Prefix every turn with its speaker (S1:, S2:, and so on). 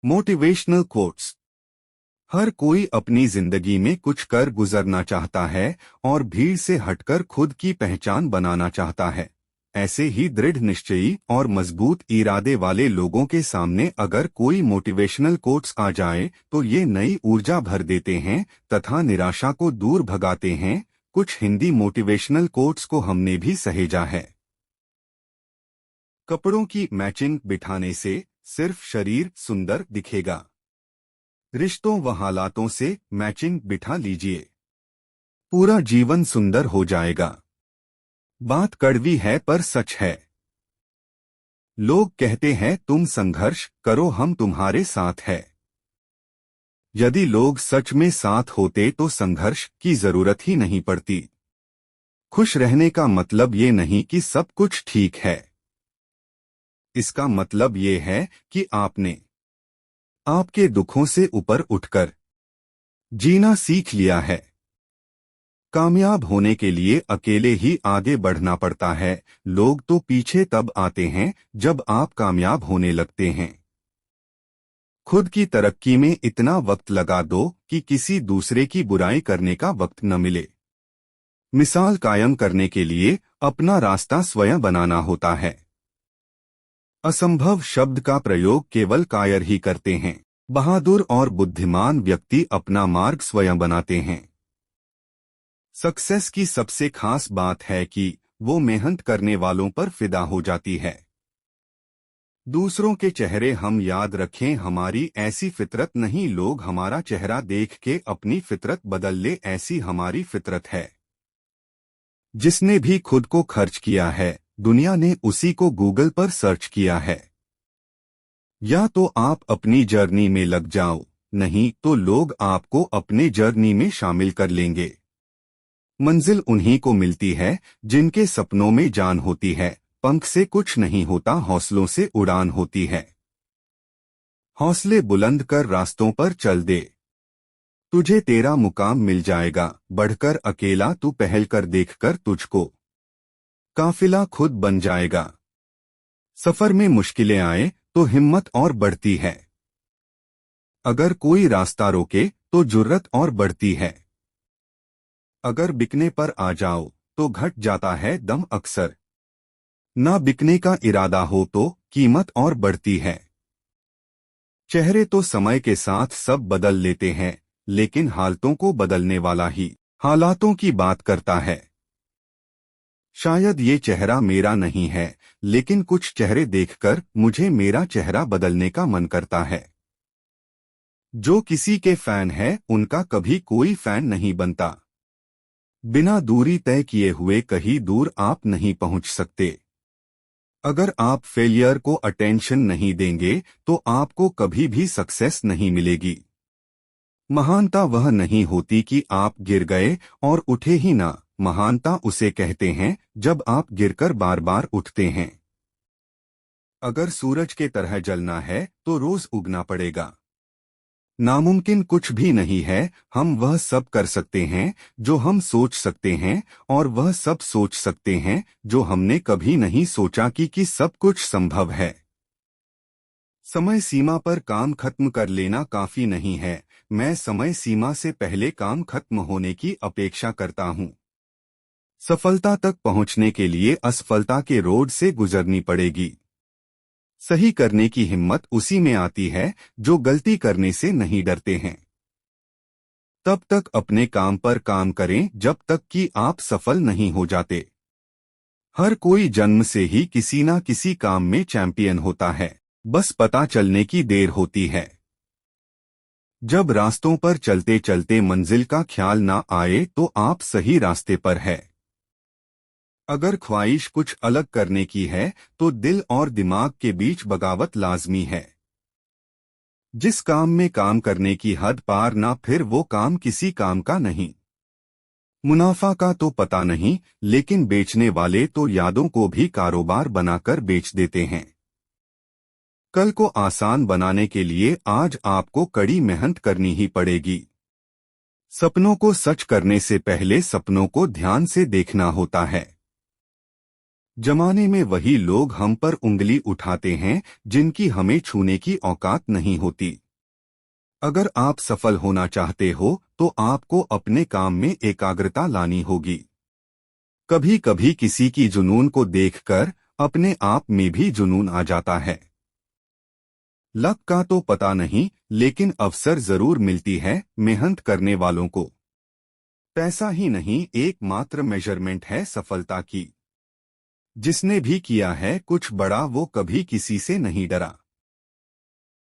S1: Motivational quotes. हर कोई अपनी जिंदगी में कुछ कर गुजरना चाहता है और भीड़ से हटकर खुद की पहचान बनाना चाहता है। ऐसे ही दृढ़ निश्चयी और मजबूत इरादे वाले लोगों के सामने अगर कोई मोटिवेशनल कोट्स आ जाए तो ये नई ऊर्जा भर देते हैं तथा निराशा को दूर भगाते हैं। कुछ हिंदी मोटिवेशनल कोट्स को हमने भी सहेजा है। कपड़ों की मैचिंग बिठाने से सिर्फ शरीर सुंदर दिखेगा। रिश्तों व हालातों से मैचिंग बिठा लीजिए, पूरा जीवन सुंदर हो जाएगा। बात कड़वी है पर सच है। लोग कहते हैं तुम संघर्ष करो, हम तुम्हारे साथ है। यदि लोग सच में साथ होते तो संघर्ष की जरूरत ही नहीं पड़ती। खुश रहने का मतलब ये नहीं कि सब कुछ ठीक है। इसका मतलब ये है कि आपने आपके दुखों से ऊपर उठकर जीना सीख लिया है। कामयाब होने के लिए अकेले ही आगे बढ़ना पड़ता है। लोग तो पीछे तब आते हैं जब आप कामयाब होने लगते हैं। खुद की तरक्की में इतना वक्त लगा दो कि किसी दूसरे की बुराई करने का वक्त न मिले। मिसाल कायम करने के लिए अपना रास्ता स्वयं बनाना होता है। असंभव शब्द का प्रयोग केवल कायर ही करते हैं। बहादुर और बुद्धिमान व्यक्ति अपना मार्ग स्वयं बनाते हैं। सक्सेस की सबसे खास बात है कि वो मेहनत करने वालों पर फिदा हो जाती है। दूसरों के चेहरे हम याद रखें, हमारी ऐसी फितरत नहीं। लोग हमारा चेहरा देख के अपनी फितरत बदल ले, ऐसी हमारी फितरत है। जिसने भी खुद को खर्च किया है, दुनिया ने उसी को गूगल पर सर्च किया है। या तो आप अपनी जर्नी में लग जाओ, नहीं तो लोग आपको अपने जर्नी में शामिल कर लेंगे। मंजिल उन्हीं को मिलती है जिनके सपनों में जान होती है। पंख से कुछ नहीं होता, हौसलों से उड़ान होती है। हौसले बुलंद कर रास्तों पर चल दे, तुझे तेरा मुकाम मिल जाएगा। बढ़कर अकेला तू पहल कर, देखकर तुझको काफिला खुद बन जाएगा। सफर में मुश्किलें आए तो हिम्मत और बढ़ती है। अगर कोई रास्ता रोके तो जुर्रत और बढ़ती है। अगर बिकने पर आ जाओ तो घट जाता है दम अक्सर। ना बिकने का इरादा हो तो कीमत और बढ़ती है। चेहरे तो समय के साथ सब बदल लेते हैं, लेकिन हालतों को बदलने वाला ही हालातों की बात करता है। शायद ये चेहरा मेरा नहीं है, लेकिन कुछ चेहरे देखकर मुझे मेरा चेहरा बदलने का मन करता है। जो किसी के फैन है उनका कभी कोई फैन नहीं बनता। बिना दूरी तय किए हुए कहीं दूर आप नहीं पहुंच सकते। अगर आप फेलियर को अटेंशन नहीं देंगे तो आपको कभी भी सक्सेस नहीं मिलेगी। महानता वह नहीं होती कि आप गिर गए और उठे ही ना। महानता उसे कहते हैं जब आप गिरकर बार बार उठते हैं। अगर सूरज के तरह जलना है तो रोज उगना पड़ेगा। नामुमकिन कुछ भी नहीं है। हम वह सब कर सकते हैं जो हम सोच सकते हैं, और वह सब सोच सकते हैं जो हमने कभी नहीं सोचा कि सब कुछ संभव है। समय सीमा पर काम खत्म कर लेना काफी नहीं है। मैं समय सीमा से पहले काम खत्म होने की अपेक्षा करता हूं। सफलता तक पहुंचने के लिए असफलता के रोड से गुजरनी पड़ेगी। सही करने की हिम्मत उसी में आती है जो गलती करने से नहीं डरते हैं। तब तक अपने काम पर काम करें जब तक कि आप सफल नहीं हो जाते। हर कोई जन्म से ही किसी ना किसी काम में चैंपियन होता है, बस पता चलने की देर होती है। जब रास्तों पर चलते चलते मंजिल का ख्याल ना आए तो आप सही रास्ते पर है। अगर ख्वाहिश कुछ अलग करने की है तो दिल और दिमाग के बीच बगावत लाजमी है। जिस काम में काम करने की हद पार ना, फिर वो काम किसी काम का नहीं। मुनाफा का तो पता नहीं, लेकिन बेचने वाले तो यादों को भी कारोबार बनाकर बेच देते हैं। कल को आसान बनाने के लिए आज आपको कड़ी मेहनत करनी ही पड़ेगी। सपनों को सच करने से पहले सपनों को ध्यान से देखना होता है। जमाने में वही लोग हम पर उंगली उठाते हैं जिनकी हमें छूने की औकात नहीं होती। अगर आप सफल होना चाहते हो तो आपको अपने काम में एकाग्रता लानी होगी। कभी कभी किसी की जुनून को देखकर अपने आप में भी जुनून आ जाता है। लक का तो पता नहीं, लेकिन अवसर जरूर मिलती है मेहनत करने वालों को। पैसा ही नहीं एकमात्र मेजरमेंट है सफलता की। जिसने भी किया है कुछ बड़ा वो कभी किसी से नहीं डरा।